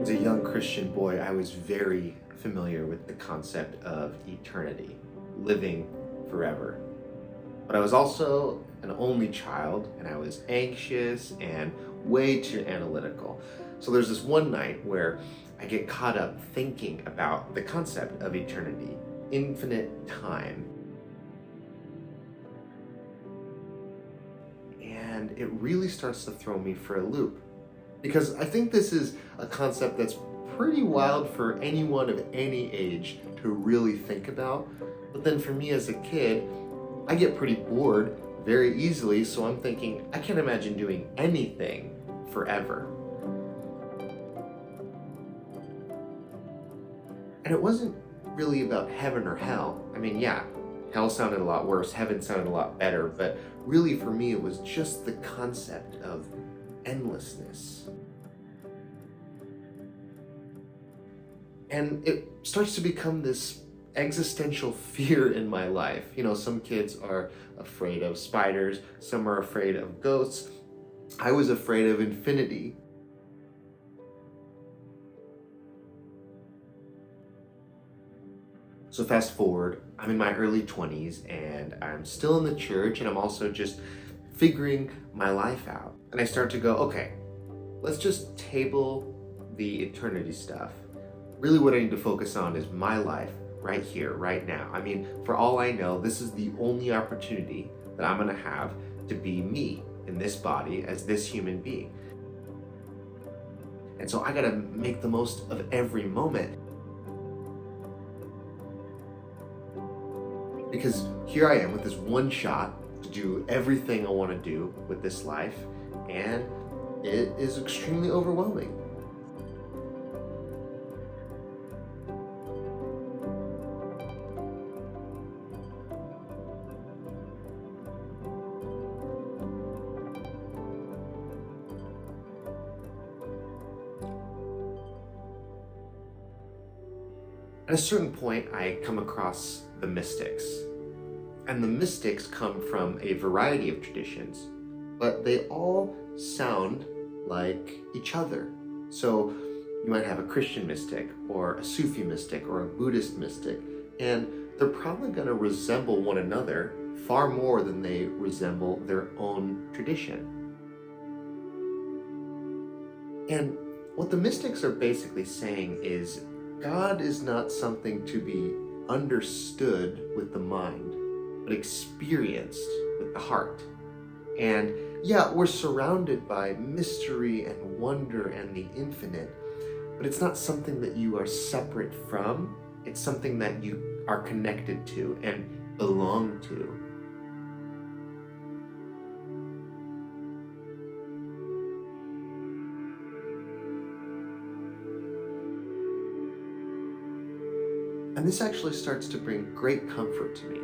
As a young Christian boy, I was very familiar with the concept of eternity, living forever. But I was also an only child, and I was anxious and way too analytical. So there's this one night where I get caught up thinking about the concept of eternity, infinite time. And it really starts to throw me for a loop. Because I think this is a concept that's pretty wild for anyone of any age to really think about. But then for me as a kid, I get pretty bored very easily, so I'm thinking, I can't imagine doing anything forever. And it wasn't really about heaven or hell. I mean, yeah, hell sounded a lot worse, heaven sounded a lot better, but really for me, it was just the concept of endlessness. And it starts to become this existential fear in my life. You know, some kids are afraid of spiders, some are afraid of ghosts. I was afraid of infinity. So fast forward, I'm in my early 20s and I'm still in the church, and I'm also just figuring my life out. And I start to go, okay, let's just table the eternity stuff. Really what I need to focus on is my life right here, right now. I mean, for all I know, this is the only opportunity that I'm gonna have to be me in this body as this human being. And so I gotta make the most of every moment. Because here I am with this one shot to do everything I wanna do with this life, and it is extremely overwhelming. At a certain point, I come across the mystics. And the mystics come from a variety of traditions, but they all sound like each other. So you might have a Christian mystic, or a Sufi mystic, or a Buddhist mystic, and they're probably going to resemble one another far more than they resemble their own tradition. And what the mystics are basically saying is God is not something to be understood with the mind, but experienced with the heart. And yeah, we're surrounded by mystery and wonder and the infinite, but it's not something that you are separate from. It's something that you are connected to and belong to. And this actually starts to bring great comfort to me.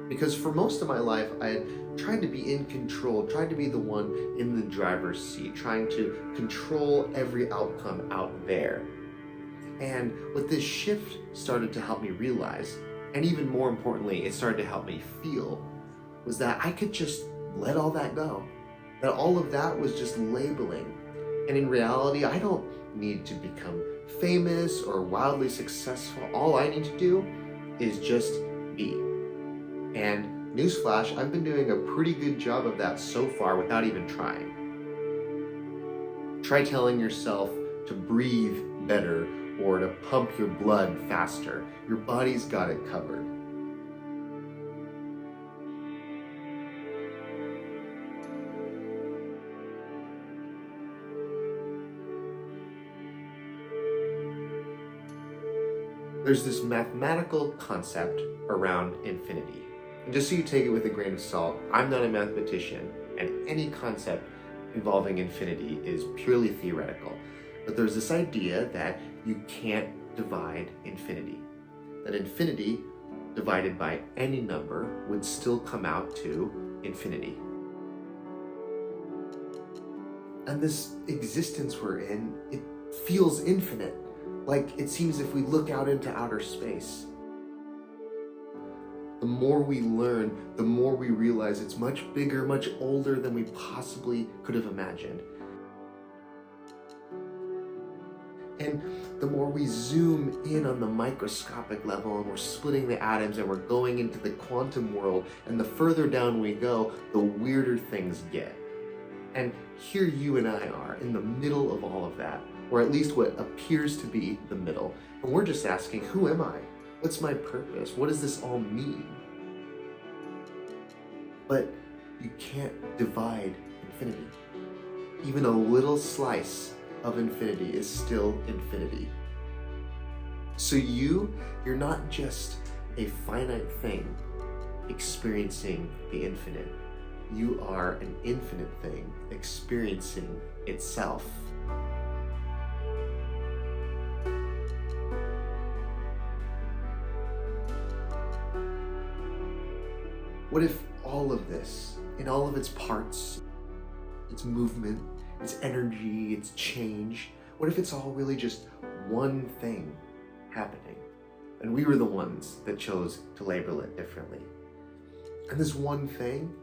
Because for most of my life, I had tried to be in control, tried to be the one in the driver's seat, trying to control every outcome out there. And what this shift started to help me realize, and even more importantly, it started to help me feel, was that I could just let all that go. That all of that was just labeling. And in reality, I don't need to become famous or wildly successful. All I need to do is just be. And newsflash, I've been doing a pretty good job of that so far without even trying. Try telling yourself to breathe better or to pump your blood faster. Your body's got it covered. There's this mathematical concept around infinity. And just so you take it with a grain of salt, I'm not a mathematician, and any concept involving infinity is purely theoretical. But there's this idea that you can't divide infinity. That infinity divided by any number would still come out to infinity. And this existence we're in, it feels infinite. Like it seems if we look out into outer space. The more we learn, the more we realize it's much bigger, much older than we possibly could have imagined. And the more we zoom in on the microscopic level and we're splitting the atoms and we're going into the quantum world, and the further down we go, the weirder things get. And here you and I are in the middle of all of that, or at least what appears to be the middle. And we're just asking, who am I? What's my purpose? What does this all mean? But you can't divide infinity. Even a little slice of infinity is still infinity. So you're not just a finite thing experiencing the infinite. You are an infinite thing experiencing itself. What if all of this, in all of its parts, its movement, its energy, its change, what if it's all really just one thing happening? And we were the ones that chose to label it differently. And this one thing,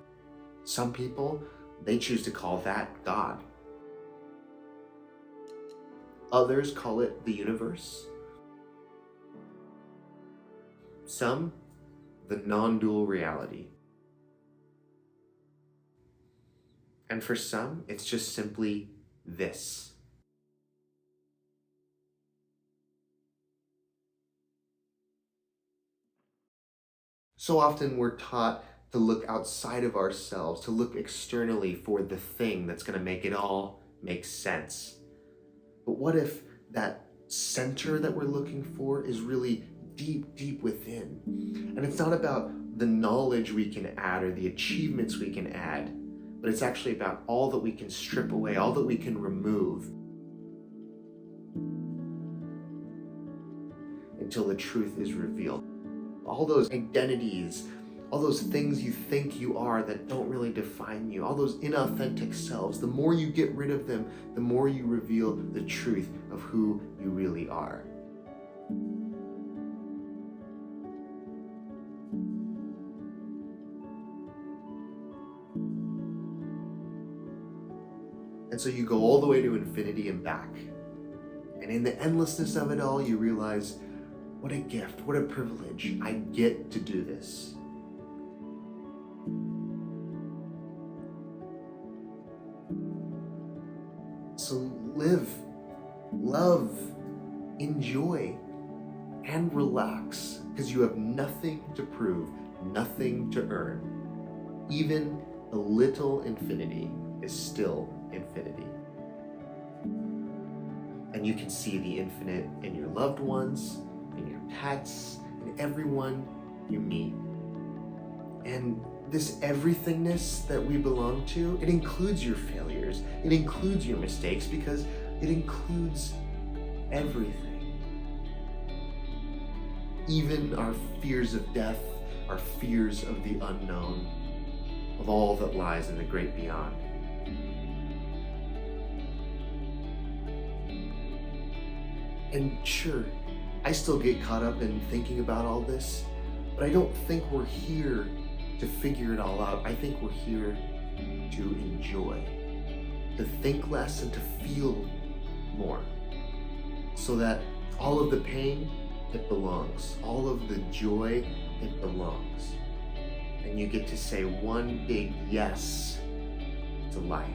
some people, they choose to call that God. Others call it the universe. Some, the non-dual reality. And for some, it's just simply this. So often we're taught to look outside of ourselves, to look externally for the thing that's going to make it all make sense. But what if that center that we're looking for is really deep, deep within? And it's not about the knowledge we can add or the achievements we can add, but it's actually about all that we can strip away, all that we can remove, until the truth is revealed. All those identities, all those things you think you are that don't really define you, all those inauthentic selves, the more you get rid of them, the more you reveal the truth of who you really are. And so you go all the way to infinity and back. And in the endlessness of it all, you realize, what a gift, what a privilege. I get to do this. So live, love, enjoy, and relax, because you have nothing to prove, nothing to earn. Even a little infinity is still infinity. And you can see the infinite in your loved ones, in your pets, in everyone you meet. And this everythingness that we belong to, it includes your failures, it includes your mistakes, because it includes everything. Even our fears of death, our fears of the unknown, of all that lies in the great beyond. And sure, I still get caught up in thinking about all this, but I don't think we're here to figure it all out. I think we're here to enjoy, to think less and to feel more, so that all of the pain, it belongs. All of the joy, it belongs. And you get to say one big yes to life.